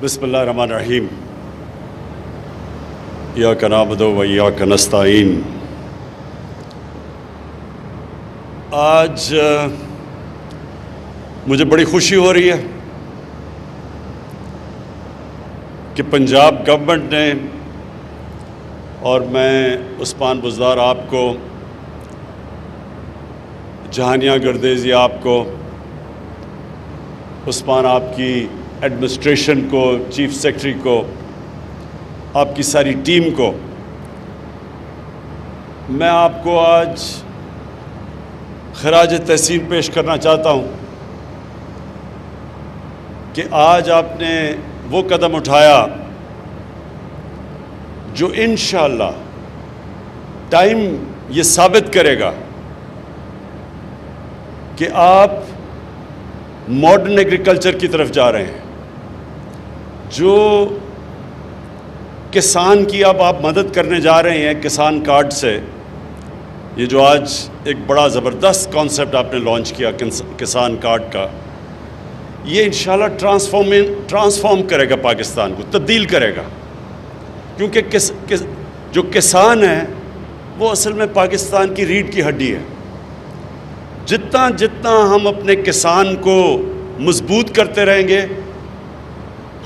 بسم اللہ الرحمن الرحیم ایاک نعبد و ایاک نستعین۔ آج مجھے بڑی خوشی ہو رہی ہے کہ پنجاب گورنمنٹ نے اور میں عثمان بزدار آپ کو، جہانیہ گردیزی آپ کو، عثمان آپ کی ایڈمنسٹریشن کو، چیف سیکرٹری کو، آپ کی ساری ٹیم کو، میں آپ کو آج خراج تحسین پیش کرنا چاہتا ہوں کہ آج آپ نے وہ قدم اٹھایا جو انشاءاللہ ٹائم یہ ثابت کرے گا کہ آپ ماڈرن ایگریکلچر کی طرف جا رہے ہیں۔ جو کسان کی اب آپ مدد کرنے جا رہے ہیں کسان کارڈ سے، یہ جو آج ایک بڑا زبردست کانسیپٹ آپ نے لانچ کیا کسان کارڈ کا، یہ انشاءاللہ ٹرانسفارم کرے گا پاکستان کو، تبدیل کرے گا، کیونکہ جو کسان ہیں وہ اصل میں پاکستان کی ریڑھ کی ہڈی ہے۔ جتنا ہم اپنے کسان کو مضبوط کرتے رہیں گے،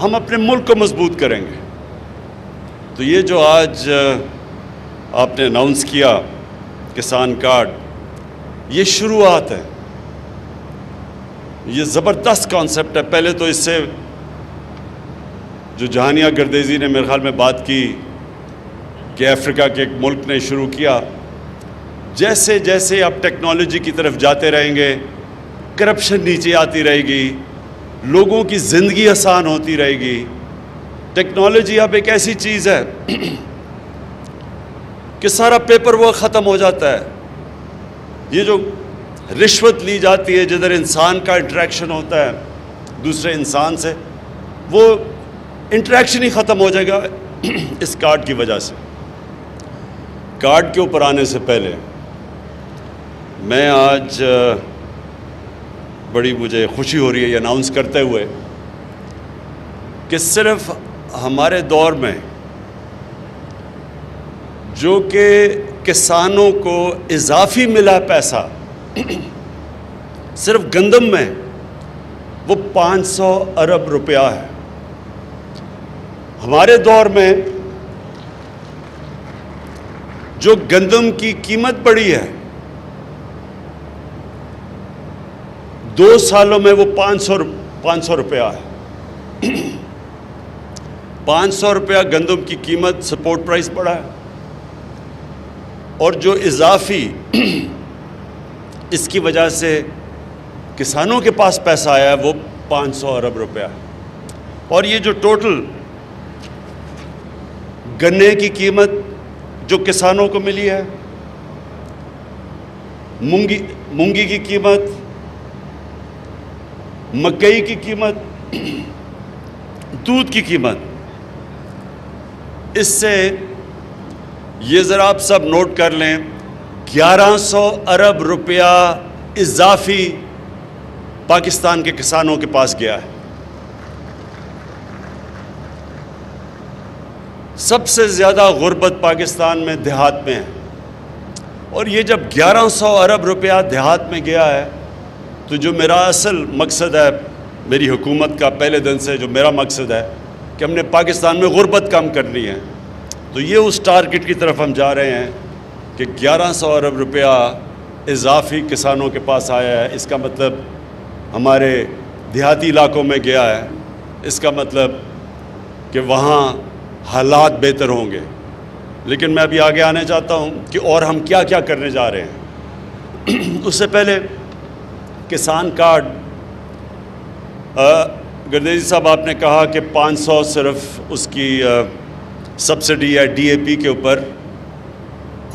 ہم اپنے ملک کو مضبوط کریں گے۔ تو یہ جو آج آپ نے اناؤنس کیا کسان کارڈ، یہ شروعات ہے، یہ زبردست کانسیپٹ ہے۔ پہلے تو اس سے جو جہانیہ گردیزی نے میرے خیال میں بات کی کہ افریقہ کے ایک ملک نے شروع کیا، جیسے جیسے آپ ٹیکنالوجی کی طرف جاتے رہیں گے، کرپشن نیچے آتی رہے گی، لوگوں کی زندگی آسان ہوتی رہے گی۔ ٹیکنالوجی اب ایک ایسی چیز ہے کہ سارا پیپر ورک ختم ہو جاتا ہے۔ یہ جو رشوت لی جاتی ہے، جدھر انسان کا انٹریکشن ہوتا ہے دوسرے انسان سے، وہ انٹریکشن ہی ختم ہو جائے گا اس کارڈ کی وجہ سے۔ کارڈ کے اوپر آنے سے پہلے میں آج بڑی مجھے خوشی ہو رہی ہے یہ اناؤنس کرتے ہوئے کہ صرف ہمارے دور میں جو کہ کسانوں کو اضافی ملا پیسہ صرف گندم میں، وہ 500 ارب روپیہ ہے۔ ہمارے دور میں جو گندم کی قیمت بڑھی ہے، 2 سالوں میں وہ 500 روپیہ ہے۔ 500 روپیہ گندم کی قیمت، سپورٹ پرائس بڑھا ہے، اور جو اضافی اس کی وجہ سے کسانوں کے پاس پیسہ آیا ہے وہ 500 ارب روپیہ ہے۔ اور یہ جو ٹوٹل گنے کی قیمت جو کسانوں کو ملی ہے، مونگی کی قیمت، مکئی کی قیمت، دودھ کی قیمت، اس سے یہ ذرا آپ سب نوٹ کر لیں، 1100 ارب روپیہ اضافی پاکستان کے کسانوں کے پاس گیا ہے۔ سب سے زیادہ غربت پاکستان میں دیہات میں ہے، اور یہ جب 1100 ارب روپیہ دیہات میں گیا ہے، تو جو میرا اصل مقصد ہے میری حکومت کا، پہلے دن سے جو میرا مقصد ہے کہ ہم نے پاکستان میں غربت کم کرنی ہے، تو یہ اس ٹارگٹ کی طرف ہم جا رہے ہیں کہ 1100 ارب روپیہ اضافی کسانوں کے پاس آیا ہے۔ اس کا مطلب ہمارے دیہاتی علاقوں میں گیا ہے، اس کا مطلب کہ وہاں حالات بہتر ہوں گے۔ لیکن میں ابھی آگے آنے چاہتا ہوں کہ اور ہم کیا کیا کرنے جا رہے ہیں۔ اس سے پہلے کسان کارڈ، گردیزی صاحب آپ نے کہا کہ 500 صرف اس کی سبسڈی ہے ڈی اے پی کے اوپر۔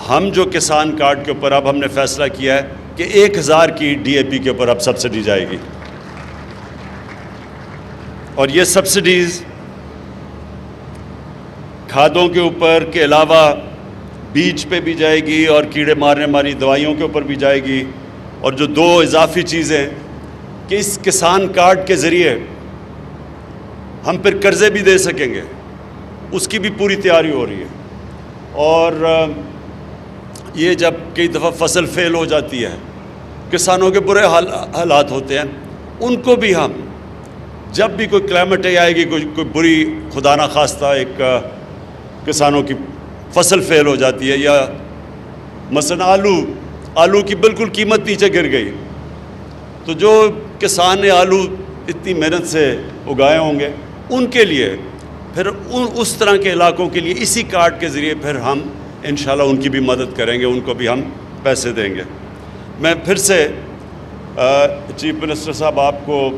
ہم جو کسان کارڈ کے اوپر اب ہم نے فیصلہ کیا ہے کہ 1000 کی ڈی اے پی کے اوپر اب سبسڈی جائے گی، اور یہ سبسڈیز کھادوں کے اوپر کے علاوہ بیج پہ بھی جائے گی اور کیڑے مارنے والی دوائیوں کے اوپر بھی جائے گی۔ اور جو 2 اضافی چیزیں کہ اس کسان کارڈ کے ذریعے ہم پھر قرضے بھی دے سکیں گے، اس کی بھی پوری تیاری ہو رہی ہے۔ اور یہ جب کئی دفعہ فصل فیل ہو جاتی ہے، کسانوں کے برے حالات ہوتے ہیں، ان کو بھی ہم جب بھی کوئی کلائمیٹ آئے گی، کوئی بری خدا نخواستہ ایک کسانوں کی فصل فیل ہو جاتی ہے، یا مثلا آلو کی بالکل قیمت نیچے گر گئی، تو جو کسان نے آلو اتنی محنت سے اگائے ہوں گے، ان کے لیے پھر اس طرح کے علاقوں کے لیے اسی کارڈ کے ذریعے پھر ہم انشاءاللہ ان کی بھی مدد کریں گے، ان کو بھی ہم پیسے دیں گے۔ میں پھر سے چیف منسٹر صاحب آپ کو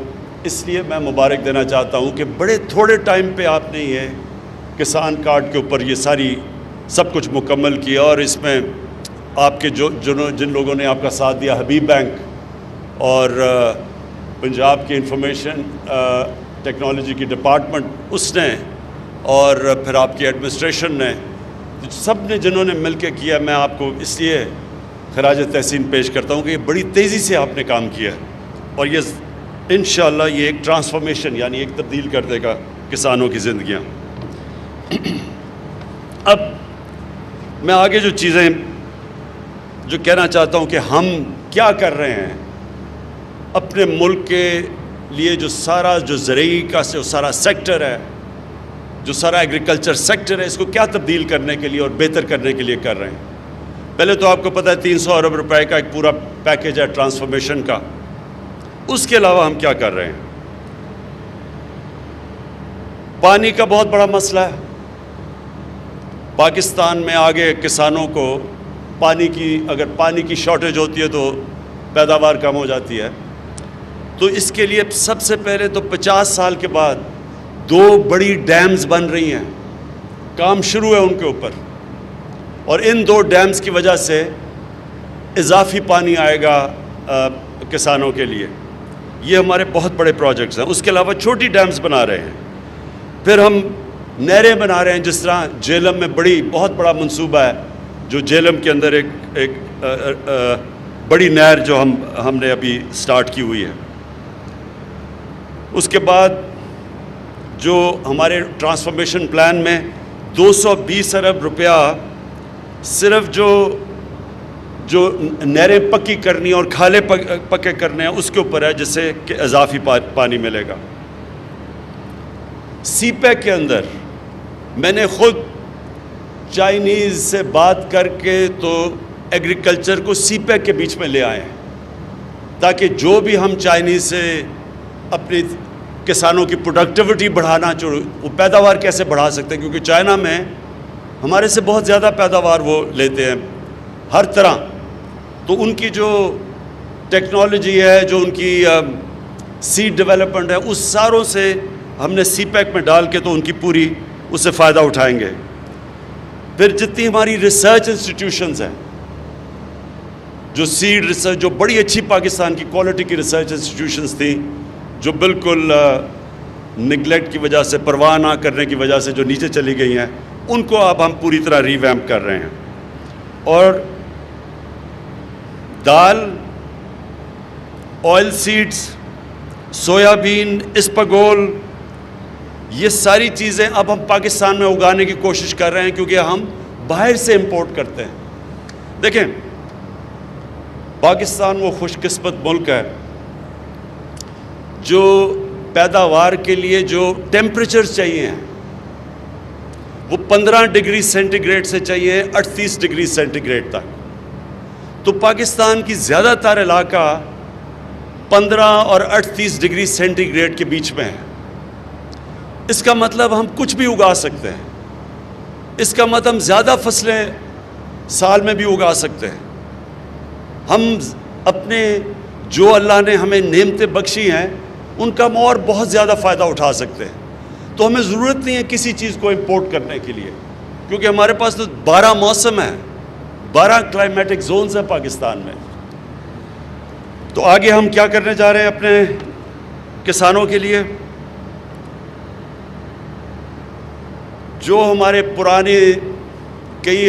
اس لیے میں مبارک دینا چاہتا ہوں کہ بڑے تھوڑے ٹائم پہ آپ نے یہ کسان کارڈ کے اوپر یہ ساری سب کچھ مکمل کیا، اور اس میں آپ کے جن لوگوں نے آپ کا ساتھ دیا، حبیب بینک اور پنجاب کی انفارمیشن ٹیکنالوجی کی ڈپارٹمنٹ اس نے، اور پھر آپ کی ایڈمنسٹریشن نے، سب نے جنہوں نے مل کے کیا، میں آپ کو اس لیے خراج تحسین پیش کرتا ہوں کہ یہ بڑی تیزی سے آپ نے کام کیا، اور یہ انشاءاللہ یہ ایک ٹرانسفارمیشن یعنی ایک تبدیل کر دے گا کسانوں کی زندگیاں۔ اب میں آگے جو چیزیں جو کہنا چاہتا ہوں کہ ہم کیا کر رہے ہیں اپنے ملک کے لیے، جو زرعی کا جو سارا سیکٹر ہے، جو سارا ایگریکلچر سیکٹر ہے، اس کو کیا تبدیل کرنے کے لیے اور بہتر کرنے کے لیے کر رہے ہیں۔ پہلے تو آپ کو پتہ ہے 300 ارب روپے کا ایک پورا پیکیج ہے ٹرانسفارمیشن کا۔ اس کے علاوہ ہم کیا کر رہے ہیں؟ پانی کا بہت بڑا مسئلہ ہے پاکستان میں۔ آگے کسانوں کو اگر پانی کی شارٹیج ہوتی ہے تو پیداوار کم ہو جاتی ہے، تو اس کے لیے سب سے پہلے تو 50 سال کے بعد 2 بڑی ڈیمز بن رہی ہیں، کام شروع ہے ان کے اوپر، اور ان 2 ڈیمز کی وجہ سے اضافی پانی آئے گا کسانوں کے لیے۔ یہ ہمارے بہت بڑے پروجیکٹس ہیں۔ اس کے علاوہ چھوٹی ڈیمز بنا رہے ہیں، پھر ہم نہریں بنا رہے ہیں، جس طرح جہلم میں بہت بڑا منصوبہ ہے، جو جہلم کے اندر ایک بڑی نہر جو ہم نے ابھی سٹارٹ کی ہوئی ہے۔ اس کے بعد جو ہمارے ٹرانسفارمیشن پلان میں 220 ارب روپیہ صرف جو نہریں پکی کرنی اور کھالے پکے کرنے ہیں اس کے اوپر ہے، جس سے کہ اضافی پانی ملے گا۔ سی پیک کے اندر میں نے خود چائنیز سے بات کر کے تو ایگریکلچر کو سی پیک کے بیچ میں لے آئے ہیں، تاکہ جو بھی ہم چائنیز سے اپنی کسانوں کی پروڈکٹیوٹی بڑھانا، وہ پیداوار کیسے بڑھا سکتے ہیں، کیونکہ چائنا میں ہمارے سے بہت زیادہ پیداوار وہ لیتے ہیں ہر طرح، تو ان کی جو ٹیکنالوجی ہے، جو ان کی سیڈ ڈیولپمنٹ ہے، اس ساروں سے ہم نے سی پیک میں ڈال کے تو ان کی پوری اس سے فائدہ اٹھائیں گے۔ پھر جتنی ہماری ریسرچ انسٹیٹیوشنز ہیں، جو سیڈ ریسرچ، جو بڑی اچھی پاکستان کی کوالٹی کی ریسرچ انسٹیٹیوشنز تھیں، جو بالکل نگلیکٹ کی وجہ سے، پرواہ نہ کرنے کی وجہ سے جو نیچے چلی گئی ہیں، ان کو اب ہم پوری طرح ریویمپ کر رہے ہیں۔ اور دال، آئل سیڈز، سویابین، اسپاگول، یہ ساری چیزیں اب ہم پاکستان میں اگانے کی کوشش کر رہے ہیں، کیونکہ ہم باہر سے امپورٹ کرتے ہیں۔ دیکھیں، پاکستان وہ خوش قسمت ملک ہے جو پیداوار کے لیے جو ٹیمپریچر چاہیے ہیں وہ 15 ڈگری سینٹی گریڈ سے چاہیے 38 ڈگری سینٹی گریڈ تک، تو پاکستان کی زیادہ تر علاقہ 15 اور 38 ڈگری سینٹی گریڈ کے بیچ میں ہے۔ اس کا مطلب ہم کچھ بھی اگا سکتے ہیں، اس کا مطلب ہم زیادہ فصلیں سال میں بھی اگا سکتے ہیں۔ ہم اپنے جو اللہ نے ہمیں نعمتیں بخشی ہیں ان کا ہم اور بہت زیادہ فائدہ اٹھا سکتے ہیں، تو ہمیں ضرورت نہیں ہے کسی چیز کو امپورٹ کرنے کے لیے، کیونکہ ہمارے پاس تو 12 موسم ہیں، 12 کلائمیٹک زونز ہیں پاکستان میں۔ تو آگے ہم کیا کرنے جا رہے ہیں اپنے کسانوں کے لیے؟ جو ہمارے پرانے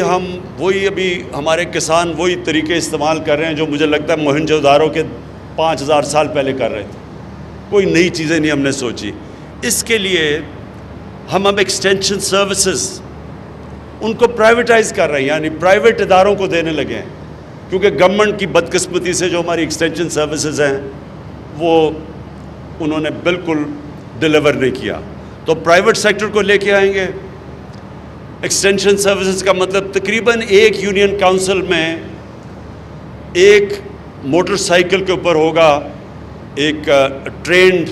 ہم وہی ابھی ہمارے کسان وہی طریقے استعمال کر رہے ہیں جو مجھے لگتا ہے موہنجو داڑو کے 5000 سال پہلے کر رہے تھے۔ کوئی نئی چیزیں نہیں ہم نے سوچی۔ اس کے لیے ہم اب ایکسٹینشن سروسز ان کو پرائیویٹائز کر رہے ہیں، یعنی پرائیویٹ اداروں کو دینے لگے ہیں، کیونکہ گورنمنٹ کی بدقسمتی سے جو ہماری ایکسٹینشن سروسز ہیں وہ انہوں نے بالکل ڈیلیور نہیں کیا، تو پرائیویٹ سیکٹر کو لے کے آئیں گے۔ ایکسٹینشن سروسز کا مطلب تقریباً ایک یونین کاؤنسل میں ایک موٹر سائیکل کے اوپر ہوگا ایک ٹرینڈ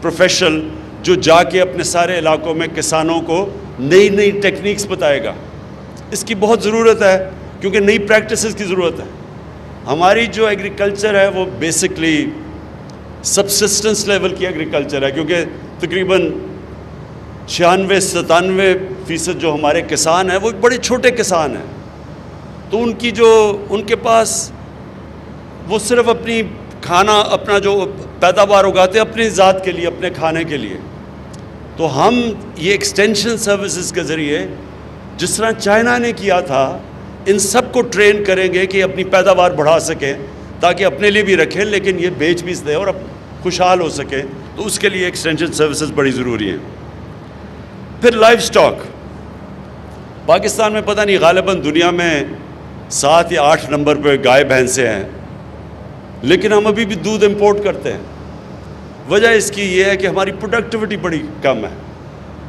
پروفیشنل جو جا کے اپنے سارے علاقوں میں کسانوں کو نئی نئی ٹیکنیکس بتائے گا۔ اس کی بہت ضرورت ہے کیونکہ نئی پریکٹسز کی ضرورت ہے۔ ہماری جو ایگریکلچر ہے وہ بیسکلی سبسسٹنس لیول کی ایگریکلچر ہے، کیونکہ تقریباً 96-97% جو ہمارے کسان ہیں وہ بڑے چھوٹے کسان ہیں، تو ان کے پاس وہ صرف اپنی کھانا اپنا جو پیداوار اگاتے ہیں اپنی ذات کے لیے، اپنے کھانے کے لیے۔ تو ہم یہ ایکسٹینشن سروسز کے ذریعے جس طرح چائنا نے کیا تھا ان سب کو ٹرین کریں گے کہ اپنی پیداوار بڑھا سکیں تاکہ اپنے لیے بھی رکھیں لیکن یہ بیچ بھی دیں اور خوشحال ہو سکیں، تو اس کے لیے ایکسٹینشن سروسز بڑی ضروری ہیں۔ پھر لائف سٹاک، پاکستان میں پتہ نہیں غالباً دنیا میں 7 یا 8 نمبر پہ گائے بھینسیں ہیں، لیکن ہم ابھی بھی دودھ امپورٹ کرتے ہیں۔ وجہ اس کی یہ ہے کہ ہماری پروڈکٹیوٹی بڑی کم ہے،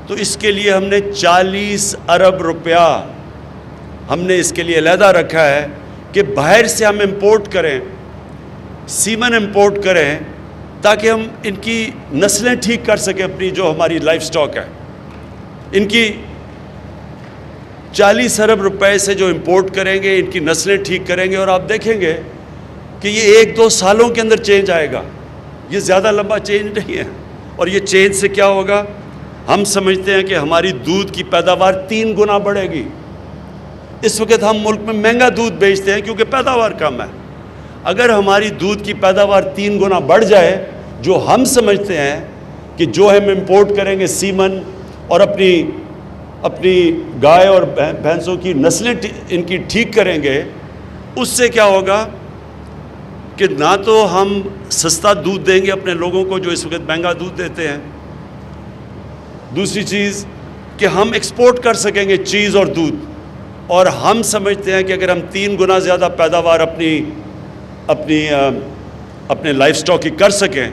تو اس کے لیے ہم نے 40 ارب روپیہ ہم نے اس کے لیے علیحدہ رکھا ہے کہ باہر سے ہم امپورٹ کریں، سیمن امپورٹ کریں تاکہ ہم ان کی نسلیں ٹھیک کر سکیں، اپنی جو ہماری لائف سٹاک ہے ان کی 40 ارب روپے سے جو امپورٹ کریں گے ان کی نسلیں ٹھیک کریں گے، اور آپ دیکھیں گے کہ یہ 1-2 سالوں کے اندر چینج آئے گا، یہ زیادہ لمبا چینج نہیں ہے۔ اور یہ چینج سے کیا ہوگا؟ ہم سمجھتے ہیں کہ ہماری دودھ کی پیداوار 3 گنا بڑھے گی۔ اس وقت ہم ملک میں مہنگا دودھ بیچتے ہیں کیونکہ پیداوار کم ہے۔ اگر ہماری دودھ کی پیداوار 3 گنا بڑھ جائے، جو ہم سمجھتے ہیں کہ جو ہم امپورٹ کریں گے سیمن اور اپنی گائے اور بھینسوں کی نسلیں ان کی ٹھیک کریں گے، اس سے کیا ہوگا کہ نہ تو ہم سستا دودھ دیں گے اپنے لوگوں کو جو اس وقت مہنگا دودھ دیتے ہیں، دوسری چیز کہ ہم ایکسپورٹ کر سکیں گے چیز اور دودھ، اور ہم سمجھتے ہیں کہ اگر ہم 3 گنا زیادہ پیداوار اپنے لائف سٹاک کی کر سکیں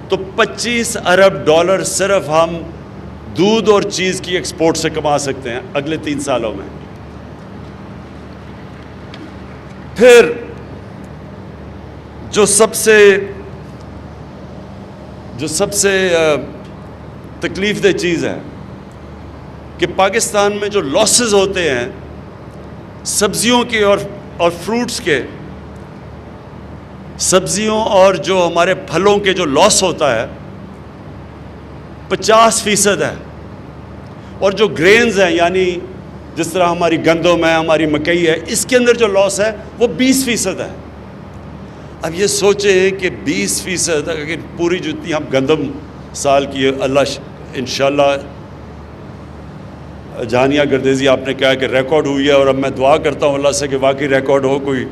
تو 25 ارب ڈالر صرف ہم دودھ اور چیز کی ایکسپورٹ سے کما سکتے ہیں اگلے 3 سالوں میں۔ پھر جو سب سے تکلیف دہ چیز ہے کہ پاکستان میں جو لاسز ہوتے ہیں سبزیوں کے اور فروٹس کے، سبزیوں اور جو ہمارے پھلوں کے جو لاس ہوتا ہے 50% ہے، اور جو گرینز ہیں یعنی جس طرح ہماری گندم ہے، ہماری مکئی ہے، اس کے اندر جو لاس ہے وہ 20% ہے۔ اب یہ سوچیں کہ 20% اگر پوری جتنی ہم گندم سال کی، اللہ انشاءاللہ جہانیہ گردیزی آپ نے کہا کہ ریکارڈ ہوئی ہے، اور اب میں دعا کرتا ہوں اللہ سے کہ واقعی ریکارڈ ہو، کوئی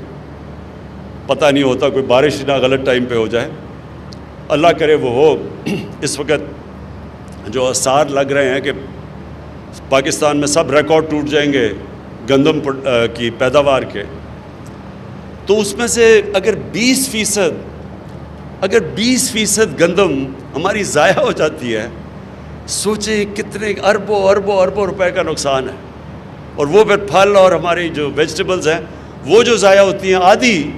پتہ نہیں ہوتا، کوئی بارش نہ غلط ٹائم پہ ہو جائے، اللہ کرے وہ ہو۔ اس وقت جو آثار لگ رہے ہیں کہ پاکستان میں سب ریکارڈ ٹوٹ جائیں گے گندم کی پیداوار کے، تو اس میں سے اگر 20% گندم ہماری ضائع ہو جاتی ہے، سوچیں کتنے اربوں روپے کا نقصان ہے۔ اور وہ پھر پھل اور ہماری جو ویجیٹیبلز ہیں وہ جو ضائع ہوتی ہیں آدھی،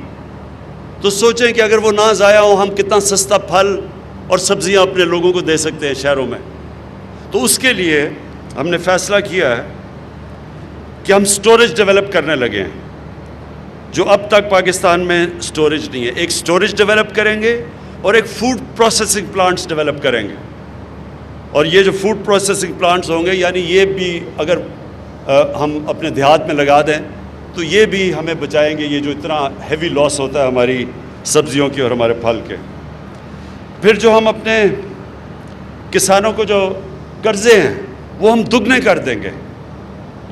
تو سوچیں کہ اگر وہ نہ ضائع ہوں ہم کتنا سستا پھل اور سبزیاں اپنے لوگوں کو دے سکتے ہیں شہروں میں۔ تو اس کے لیے ہم نے فیصلہ کیا ہے کہ ہم سٹوریج ڈیولپ کرنے لگے ہیں، جو اب تک پاکستان میں سٹوریج نہیں ہے۔ ایک سٹوریج ڈیولپ کریں گے اور ایک فوڈ پروسیسنگ پلانٹس ڈیولپ کریں گے، اور یہ جو فوڈ پروسیسنگ پلانٹس ہوں گے یعنی یہ بھی اگر ہم اپنے دیہات میں لگا دیں تو یہ بھی ہمیں بچائیں گے یہ جو اتنا ہیوی لاس ہوتا ہے ہماری سبزیوں کی اور ہمارے پھل کے۔ پھر جو ہم اپنے کسانوں کو جو قرضے ہیں وہ ہم دگنے کر دیں گے،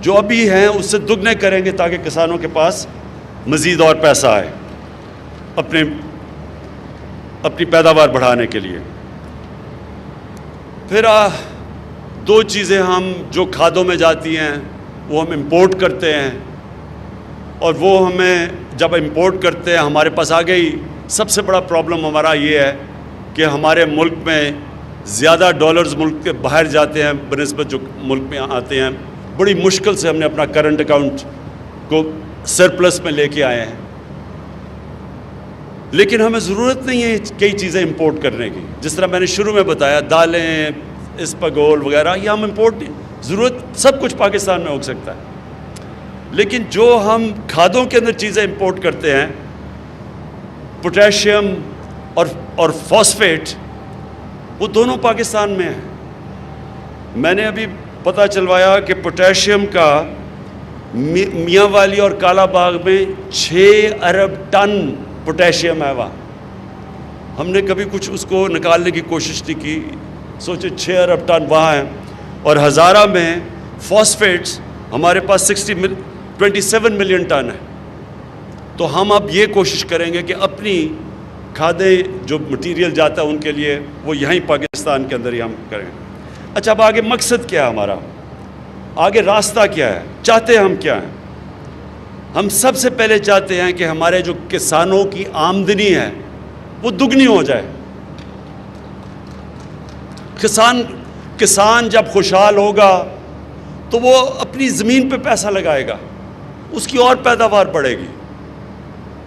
جو ابھی ہیں اس سے دگنے کریں گے تاکہ کسانوں کے پاس مزید اور پیسہ آئے اپنی پیداوار بڑھانے کے لیے۔ پھر دو چیزیں ہم جو کھادوں میں جاتی ہیں وہ ہم امپورٹ کرتے ہیں، اور وہ ہمیں جب امپورٹ کرتے ہیں ہمارے پاس آ گئی. سب سے بڑا پرابلم ہمارا یہ ہے کہ ہمارے ملک میں زیادہ ڈالرز ملک کے باہر جاتے ہیں بنسبت جو ملک میں آتے ہیں. بڑی مشکل سے ہم نے اپنا کرنٹ اکاؤنٹ کو سرپلس میں لے کے آئے ہیں، لیکن ہمیں ضرورت نہیں ہے کئی چیزیں امپورٹ کرنے کی. جس طرح میں نے شروع میں بتایا، دالیں، اسپاگول وغیرہ، یہ ہم امپورٹ ضرورت سب کچھ پاکستان میں ہو سکتا ہے، لیکن جو ہم کھادوں کے اندر چیزیں امپورٹ کرتے ہیں، پوٹیشیم اور فاسفیٹ، وہ دونوں پاکستان میں ہیں. میں نے ابھی پتہ چلوایا کہ پوٹیشیم کا میاں والی اور کالا باغ میں 6 ارب ٹن پوٹیشیم ہے وہاں. ہم نے کبھی کچھ اس کو نکالنے کی کوشش نہیں کی. سوچے 6 ارب ٹن وہاں ہیں. اور ہزارہ میں فاسفیٹس ہمارے پاس 27 ملین ٹن ہے. تو ہم اب یہ کوشش کریں گے کہ اپنی کھادیں جو مٹیریل جاتا ہے ان کے لیے وہ یہیں پاکستان کے اندر ہی ہم کریں. اچھا، اب آگے مقصد کیا ہے ہمارا؟ آگے راستہ کیا ہے؟ چاہتے ہم کیا ہیں؟ ہم سب سے پہلے چاہتے ہیں کہ ہمارے جو کسانوں کی آمدنی ہے وہ دگنی ہو جائے. کسان جب خوشحال ہوگا تو وہ اپنی زمین پہ پیسہ لگائے گا، اس کی اور پیداوار بڑھے گی.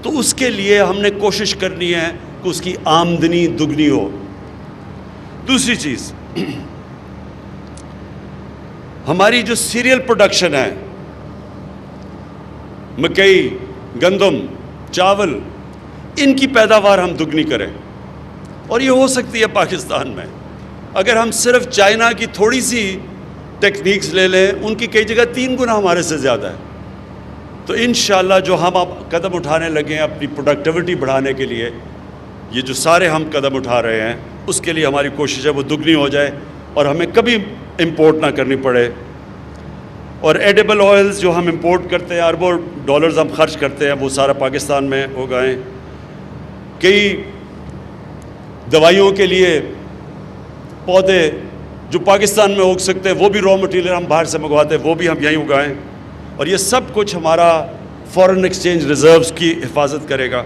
تو اس کے لیے ہم نے کوشش کرنی ہے کہ اس کی آمدنی دگنی ہو. دوسری چیز، ہماری جو سیریل پروڈکشن ہے، مکئی، گندم، چاول، ان کی پیداوار ہم دگنی کریں. اور یہ ہو سکتی ہے پاکستان میں. اگر ہم صرف چائنا کی تھوڑی سی ٹیکنیکس لے لیں، ان کی کئی جگہ 3 گنا ہمارے سے زیادہ ہے. تو انشاءاللہ جو ہم اب قدم اٹھانے لگے ہیں اپنی پروڈکٹیوٹی بڑھانے کے لیے، یہ جو سارے ہم قدم اٹھا رہے ہیں، اس کے لیے ہماری کوشش ہے وہ دگنی ہو جائے اور ہمیں کبھی امپورٹ نہ کرنی پڑے. اور ایڈیبل آئلز جو ہم امپورٹ کرتے ہیں، اربوں ڈالرز ہم خرچ کرتے ہیں، وہ سارا پاکستان میں اگائیں. کئی دوائیوں کے لیے پودے جو پاکستان میں اگ سکتے ہیں، وہ بھی را مٹیریل ہم باہر سے منگواتے ہیں، وہ بھی ہم یہیں اگائیں. اور یہ سب کچھ ہمارا فارن ایکسچینج ریزروز کی حفاظت کرے گا.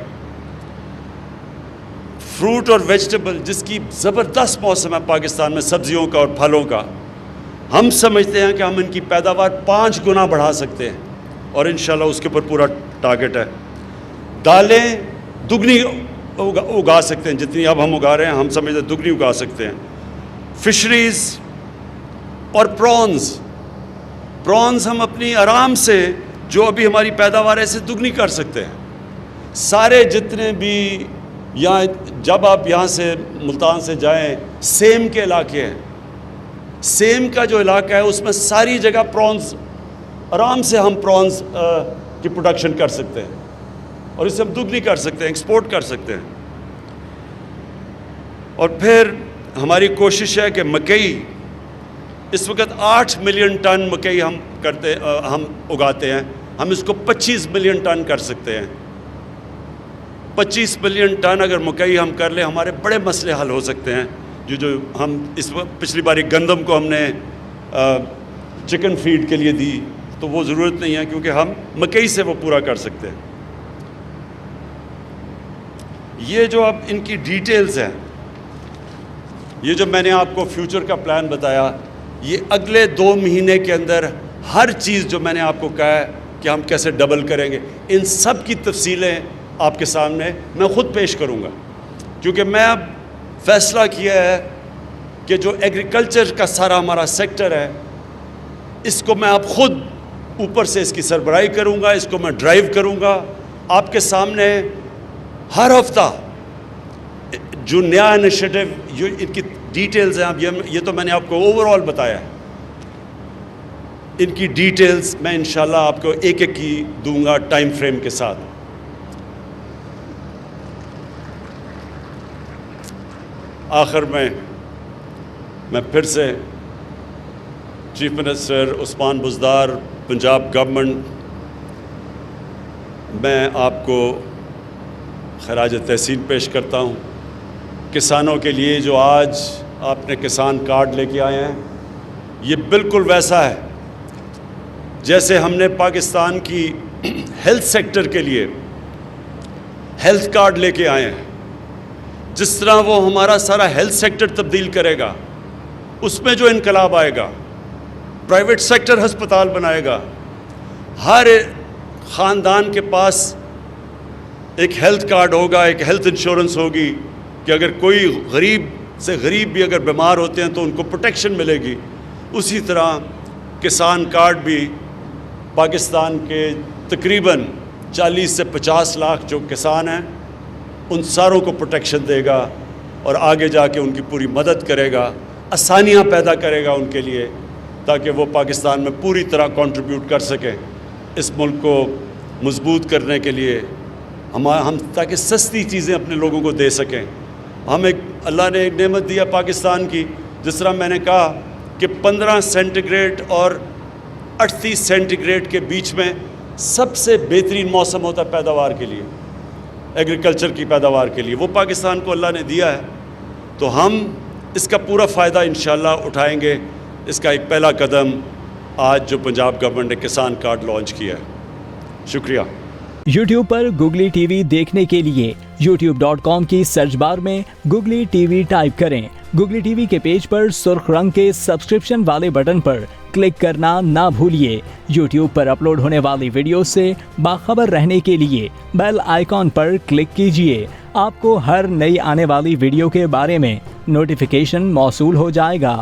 فروٹ اور ویجیٹیبل جس کی زبردست موسم ہے پاکستان میں، سبزیوں کا اور پھلوں کا، ہم سمجھتے ہیں کہ ہم ان کی پیداوار 5 گنا بڑھا سکتے ہیں، اور انشاءاللہ اس کے اوپر پورا ٹارگٹ ہے. دالیں دگنی اگا سکتے ہیں، جتنی اب ہم اگا رہے ہیں ہم سمجھتے ہیں دگنی اگا سکتے ہیں. فشریز اور پرونز ہم اپنی آرام سے جو ابھی ہماری پیداوار ہے اسے دگنی کر سکتے ہیں. سارے جتنے بھی جب آپ یہاں سے ملتان سے جائیں، سیم کے علاقے ہیں، سیم کا جو علاقہ ہے اس میں ساری جگہ پرونز، آرام سے ہم پرونز کی پروڈکشن کر سکتے ہیں، اور اسے ہم دگنی کر سکتے ہیں، ایکسپورٹ کر سکتے ہیں. اور پھر ہماری کوشش ہے کہ مکئی، اس وقت 8 ملین ٹن مکئی ہم اگاتے ہیں، ہم اس کو 25 ملین ٹن کر سکتے ہیں. 25 ملین ٹن اگر مکئی ہم کر لیں، ہمارے بڑے مسئلے حل ہو سکتے ہیں. جو ہم اس وقت پچھلی باری گندم کو ہم نے چکن فیڈ کے لیے دی، تو وہ ضرورت نہیں ہے، کیونکہ ہم مکئی سے وہ پورا کر سکتے ہیں. یہ جو اب ان کی ڈیٹیلز ہیں، یہ جو میں نے آپ کو فیوچر کا پلان بتایا، یہ اگلے 2 مہینے کے اندر ہر چیز جو میں نے آپ کو کہا ہے کہ ہم کیسے ڈبل کریں گے، ان سب کی تفصیلیں آپ کے سامنے میں خود پیش کروں گا. کیونکہ میں اب فیصلہ کیا ہے کہ جو ایگریکلچر کا سارا ہمارا سیکٹر ہے، اس کو میں اب خود اوپر سے اس کی سربراہی کروں گا، اس کو میں ڈرائیو کروں گا. آپ کے سامنے ہر ہفتہ جو نیا انیشیٹو، جو ان کی ڈیٹیلز ہیں، اب یہ تو میں نے آپ کو اوور آل بتایا ہے، ان کی ڈیٹیلز میں انشاءاللہ آپ کو ایک ایک کی دوں گا ٹائم فریم کے ساتھ. آخر میں پھر سے chief minister Usman Buzdar, Punjab government, میں آپ کو خراج تحسین پیش کرتا ہوں. کسانوں کے لیے جو آج آپ نے کسان کارڈ لے کے آئے ہیں، یہ بالکل ویسا ہے جیسے ہم نے پاکستان کی ہیلتھ سیکٹر کے لیے ہیلتھ کارڈ لے کے آئے ہیں. جس طرح وہ ہمارا سارا ہیلتھ سیکٹر تبدیل کرے گا، اس میں جو انقلاب آئے گا، پرائیویٹ سیکٹر ہسپتال بنائے گا، ہر خاندان کے پاس ایک ہیلتھ کارڈ ہوگا، ایک ہیلتھ انشورنس ہوگی کہ اگر کوئی غریب سے غریب بھی اگر بیمار ہوتے ہیں تو ان کو پروٹیکشن ملے گی. اسی طرح کسان کارڈ بھی پاکستان کے تقریباً 40 سے 50 لاکھ جو کسان ہیں ان ساروں کو پروٹیکشن دے گا اور آگے جا کے ان کی پوری مدد کرے گا، آسانیاں پیدا کرے گا ان کے لیے، تاکہ وہ پاکستان میں پوری طرح کنٹریبیوٹ کر سکیں اس ملک کو مضبوط کرنے کے لیے، ہم تاکہ سستی چیزیں اپنے لوگوں کو دے سکیں. اللہ نے ایک نعمت دیا پاکستان کی، جس طرح میں نے کہا کہ 15 سینٹی گریڈ اور 38 سینٹی گریڈ کے بیچ میں سب سے بہترین موسم ہوتا ہے پیداوار کے لیے، ایگریکلچر کی پیداوار کے لیے، وہ پاکستان کو اللہ نے دیا ہے. تو ہم اس کا پورا فائدہ انشاءاللہ اٹھائیں گے. اس کا ایک پہلا قدم آج جو پنجاب گورنمنٹ نے کسان کارڈ لانچ کیا ہے. شکریہ. یوٹیوب پر گوگلی ٹی وی دیکھنے کے لیے youtube.com کی سرچ بار میں گوگلی ٹی وی ٹائپ کریں. گوگلی ٹی وی کے پیج پر سرخ رنگ کے سبسکرپشن والے بٹن پر کلک کرنا نہ بھولیے. یوٹیوب پر اپلوڈ ہونے والی ویڈیو سے باخبر رہنے کے لیے بیل آئیکن پر کلک کیجیے. آپ کو ہر نئی آنے والی ویڈیو کے بارے میں نوٹیفیکیشن موصول ہو جائے گا.